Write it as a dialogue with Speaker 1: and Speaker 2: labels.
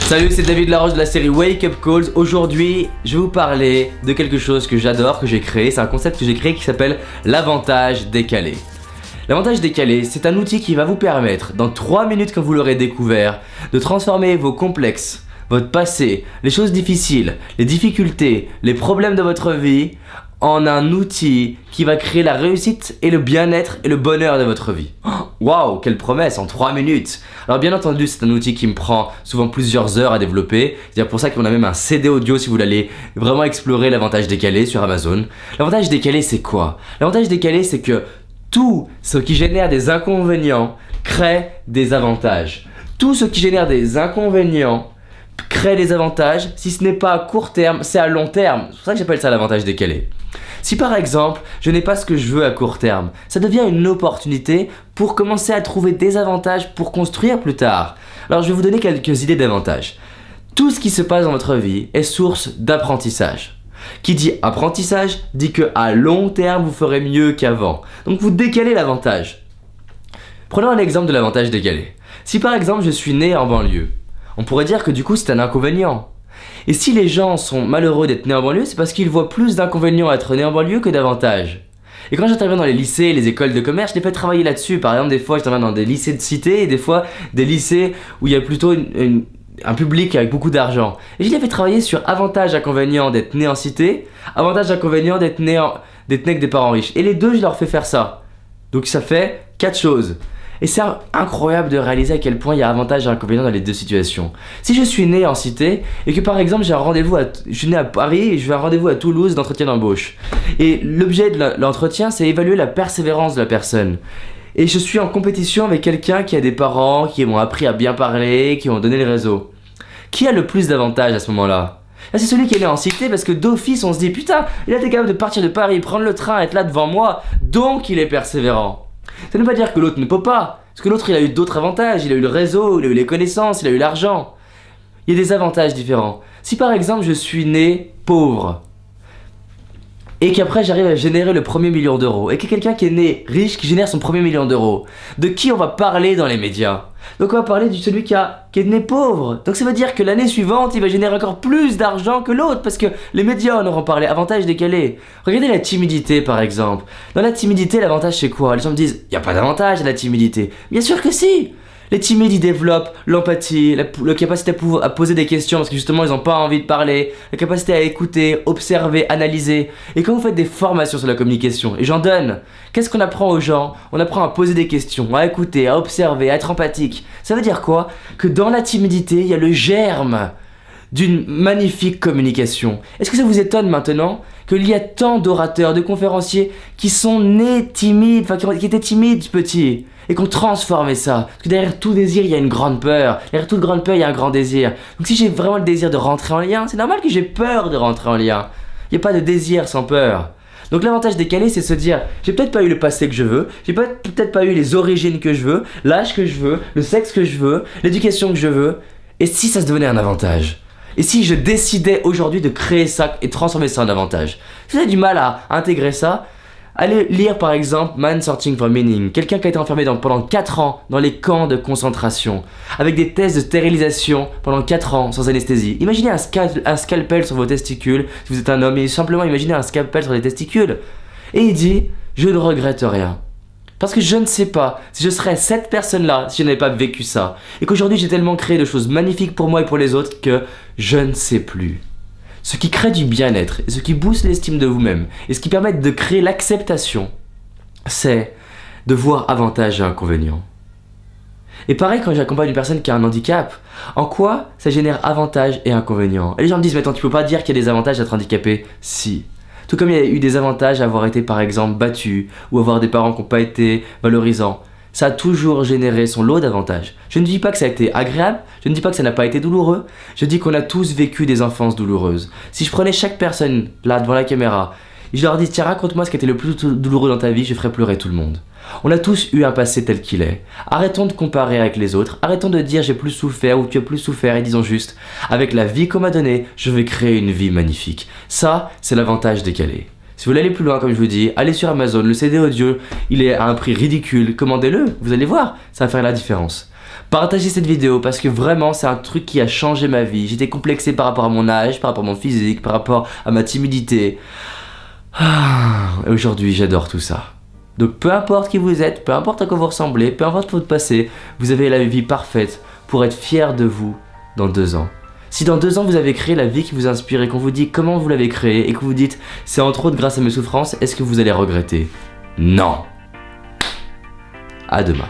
Speaker 1: Salut, c'est David Laroche de la série Wake Up Calls. Aujourd'hui, je vais vous parler de quelque chose que j'adore, que j'ai créé. C'est un concept que j'ai créé qui s'appelle l'avantage décalé. L'avantage décalé, c'est un outil qui va vous permettre, dans 3 minutes quand vous l'aurez découvert, de transformer vos complexes, votre passé, les choses difficiles, les difficultés, les problèmes de votre vie en un outil qui va créer la réussite et le bien-être et le bonheur de votre vie. Waouh, quelle promesse, en 3 minutes. Alors bien entendu, c'est un outil qui me prend souvent plusieurs heures à développer. C'est pour ça qu'on a même un CD audio si vous voulez vraiment explorer l'avantage décalé sur Amazon. L'avantage décalé, c'est quoi? L'avantage décalé, c'est que tout ce qui génère des inconvénients crée des avantages. Tout ce qui génère des inconvénients crée des avantages. Si ce n'est pas à court terme, c'est à long terme. C'est pour ça que j'appelle ça l'avantage décalé. Si par exemple, je n'ai pas ce que je veux à court terme, ça devient une opportunité pour commencer à trouver des avantages pour construire plus tard. Alors je vais vous donner quelques idées d'avantages. Tout ce qui se passe dans votre vie est source d'apprentissage. Qui dit apprentissage dit que à long terme vous ferez mieux qu'avant. Donc vous décalez l'avantage. Prenons un exemple de l'avantage décalé. Si par exemple je suis né en banlieue, on pourrait dire que du coup c'est un inconvénient. Et si les gens sont malheureux d'être nés en banlieue, c'est parce qu'ils voient plus d'inconvénients à être nés en banlieue que d'avantages. Et quand j'interviens dans les lycées et les écoles de commerce, je les fais travailler là-dessus. Par exemple, des fois j'interviens dans des lycées de cité et des fois des lycées où il y a plutôt un public avec beaucoup d'argent. Et je les fais travailler sur avantages inconvénients d'être né en cité, avantages inconvénients d'être né avec des parents riches. Et les deux, je leur fais faire ça. Donc ça fait 4 choses. Et c'est incroyable de réaliser à quel point il y a avantages et inconvénients dans les deux situations. Si je suis né en cité et que par exemple j'ai un rendez-vous je suis né à Paris et je vais à un rendez-vous à Toulouse d'entretien d'embauche. Et l'objet de l'entretien, c'est évaluer la persévérance de la personne. Et je suis en compétition avec quelqu'un qui a des parents qui m'ont appris à bien parler, qui m'ont donné le réseau. Qui a le plus d'avantages à ce moment-là? Là, c'est celui qui est né en cité parce que d'office on se dit putain, il a été capable de partir de Paris, prendre le train, être là devant moi, donc il est persévérant. Ça ne veut pas dire que l'autre ne peut pas, parce que l'autre il a eu d'autres avantages, il a eu le réseau, il a eu les connaissances, il a eu l'argent. Il y a des avantages différents. Si par exemple je suis né pauvre, et qu'après j'arrive à générer le premier million d'euros, et qu'il y a quelqu'un qui est né riche qui génère son premier million d'euros, de qui on va parler dans les médias? Donc on va parler de celui qui est né pauvre. Donc ça veut dire que l'année suivante, il va générer encore plus d'argent que l'autre, parce que les médias en auront parlé, avantage décalé. Regardez la timidité par exemple. Dans la timidité, l'avantage c'est quoi? Les gens me disent, il n'y a pas d'avantage à la timidité. Bien sûr que si. Les timides, ils développent l'empathie, la capacité à poser des questions parce que justement ils n'ont pas envie de parler, la capacité à écouter, observer, analyser. Et quand vous faites des formations sur la communication, et j'en donne, qu'est-ce qu'on apprend aux gens? On apprend à poser des questions, à écouter, à observer, à être empathique. Ça veut dire quoi? Que dans la timidité, il y a le germe d'une magnifique communication. Est-ce que ça vous étonne maintenant qu'il y a tant d'orateurs, de conférenciers qui sont nés timides, enfin qui étaient timides petits, et qu'on transformé ça? Parce que derrière tout désir, il y a une grande peur. Derrière toute grande peur, il y a un grand désir. Donc si j'ai vraiment le désir de rentrer en lien, c'est normal que j'ai peur de rentrer en lien. Il n'y a pas de désir sans peur. Donc l'avantage décalé, c'est se dire, j'ai peut-être pas eu le passé que je veux, j'ai peut-être pas eu les origines que je veux, l'âge que je veux, le sexe que je veux, l'éducation que je veux. Et si ça se devenait un avantage? Et si je décidais aujourd'hui de créer ça et transformer ça en avantage? Si vous avez du mal à intégrer ça, allez lire par exemple Man Searching for Meaning, quelqu'un qui a été enfermé pendant 4 ans dans les camps de concentration, avec des tests de stérilisation pendant 4 ans sans anesthésie. Imaginez un scalpel sur vos testicules, si vous êtes un homme, et simplement imaginez un scalpel sur les testicules. Et il dit, je ne regrette rien. Parce que je ne sais pas si je serais cette personne-là si je n'avais pas vécu ça. Et qu'aujourd'hui j'ai tellement créé de choses magnifiques pour moi et pour les autres que je ne sais plus. Ce qui crée du bien-être et ce qui booste l'estime de vous-même et ce qui permet de créer l'acceptation, c'est de voir avantages et inconvénients. Et pareil quand j'accompagne une personne qui a un handicap, en quoi ça génère avantages et inconvénients? Et les gens me disent, mais attends, tu peux pas dire qu'il y a des avantages à être handicapé? Si. Tout comme il y a eu des avantages à avoir été par exemple battu ou avoir des parents qui n'ont pas été valorisants. Ça a toujours généré son lot d'avantages. Je ne dis pas que ça a été agréable, je ne dis pas que ça n'a pas été douloureux, je dis qu'on a tous vécu des enfances douloureuses. Si je prenais chaque personne là devant la caméra et je leur dis, tiens, raconte-moi ce qui a été le plus douloureux dans ta vie, je ferais pleurer tout le monde. On a tous eu un passé tel qu'il est. Arrêtons de comparer avec les autres, arrêtons de dire j'ai plus souffert ou tu as plus souffert et disons juste, avec la vie qu'on m'a donnée, je vais créer une vie magnifique. Ça, c'est l'avantage décalé. Si vous voulez aller plus loin, comme je vous dis, allez sur Amazon, le CD audio, il est à un prix ridicule, commandez-le, vous allez voir, ça va faire la différence. Partagez cette vidéo parce que vraiment c'est un truc qui a changé ma vie. J'étais complexé par rapport à mon âge, par rapport à mon physique, par rapport à ma timidité. Et aujourd'hui j'adore tout ça. Donc peu importe qui vous êtes, peu importe à quoi vous ressemblez, peu importe votre passé, vous avez la vie parfaite pour être fier de vous dans 2 ans. Si dans 2 ans vous avez créé la vie qui vous inspire et qu'on vous dit comment vous l'avez créée et que vous dites c'est entre autres grâce à mes souffrances, est-ce que vous allez regretter? Non. À demain.